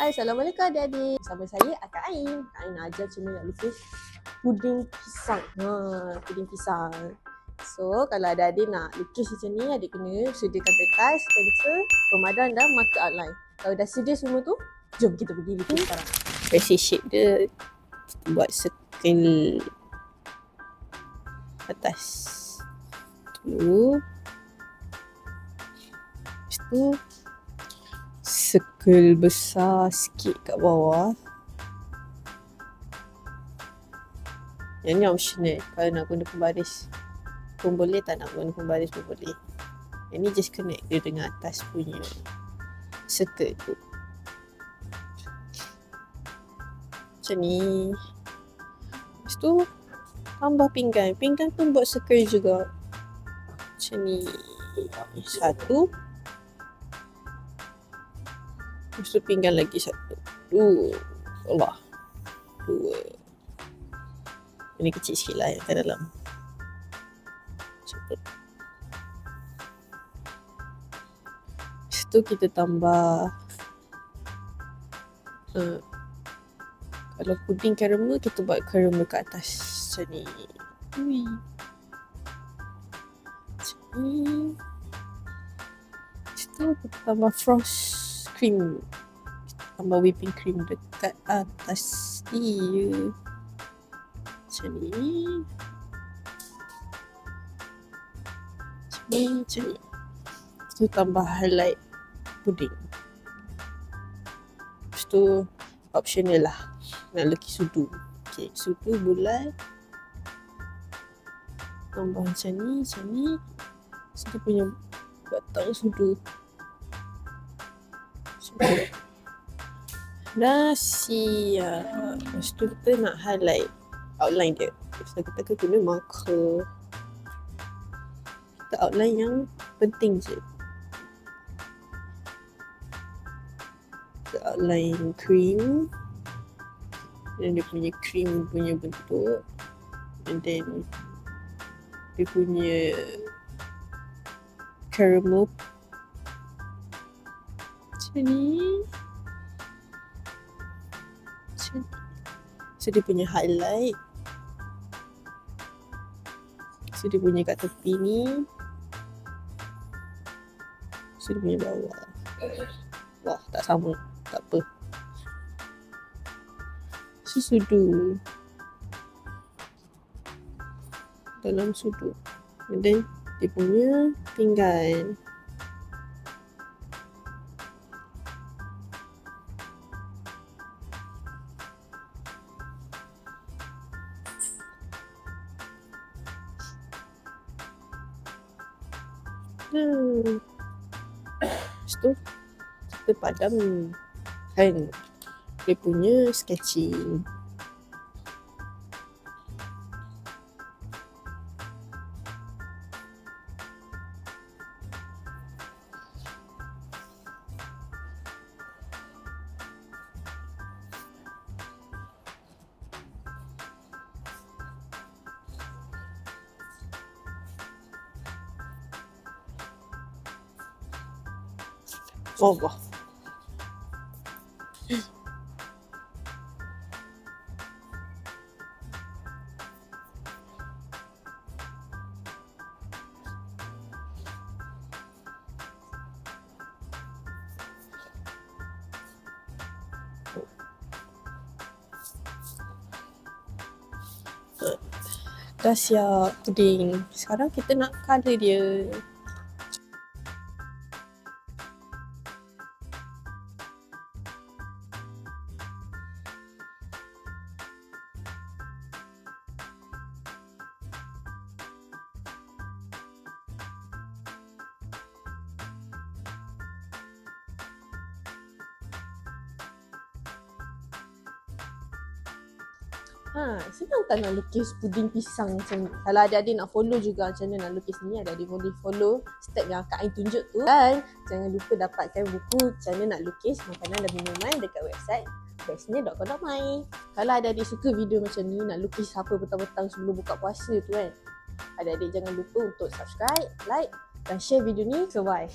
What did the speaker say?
Hai, Assalamualaikum adik-adik. Bersama saya Akak Ain. Kak Ain nak ajar macam mana nak lukis puding pisang. Puding pisang. So, kalau adik-adik nak lukis macam ni, adik kena sediakan kertas, pensel, pemadan dan marker outline. Kalau dah sedia semua tu, jom kita pergi lukis sekarang. Basic shape dia, kita buat circle atas dulu. Lepas tu circle besar sikit kat bawah. Yang ni optional, kalau nak guna pembaris pun boleh, tak nak guna pembaris pun boleh. Yang ni just connect dia dengan atas punya circle tu. Macam ni. Lepas tu tambah pinggan. Pinggan pun buat circle juga. Macam ni. Satu. Lepas tu pinggan lagi satu. Dua. Ini kecil sikit lah yang kat dalam. Satu. Lepas tu kita tambah kalau puding caramel, kita buat caramel kat atas macam ni. Macam ni. Lepas tu kita tambah frost cream. Kita tambah whipping cream dekat atas dia. Macam ni. Macam ni. Lepas tu tambah highlight puding. Lepas tu optional lah nak lukis sudu. Okay, sudu bulat. Tambah macam ni, macam ni. Sudu punya batang sudu. Dah siap. Lepas tu kita nak highlight outline dia. Lepas tu kita guna marker. Kita outline yang penting je. Kita outline cream. Dan dia punya cream punya bentuk. And then dia punya caramel. Macam ni. Macam ni. So dia punya highlight. So dia punya kat tepi ni. So dia punya bawah. Wah, tak sama. Tak apa. So sudu. Dalam sudu. And then dia punya pinggan. Lepas tu kita padam kan dia punya sketching. Allah. Dah siap puding. Sekarang kita nak colour dia. Senang tak nak lukis puding pisang macam ni. Kalau adik-adik nak follow juga macam mana nak lukis ni, adik-adik boleh follow step yang Kak Ain tunjuk tu. Dan jangan lupa dapatkan buku macam mana nak lukis makanan dan minuman dekat website bestnya.com.my. Kalau adik-adik suka video macam ni, nak lukis apa petang-petang sebelum buka puasa tu kan, adik-adik jangan lupa untuk subscribe, like dan share video ni. So bye.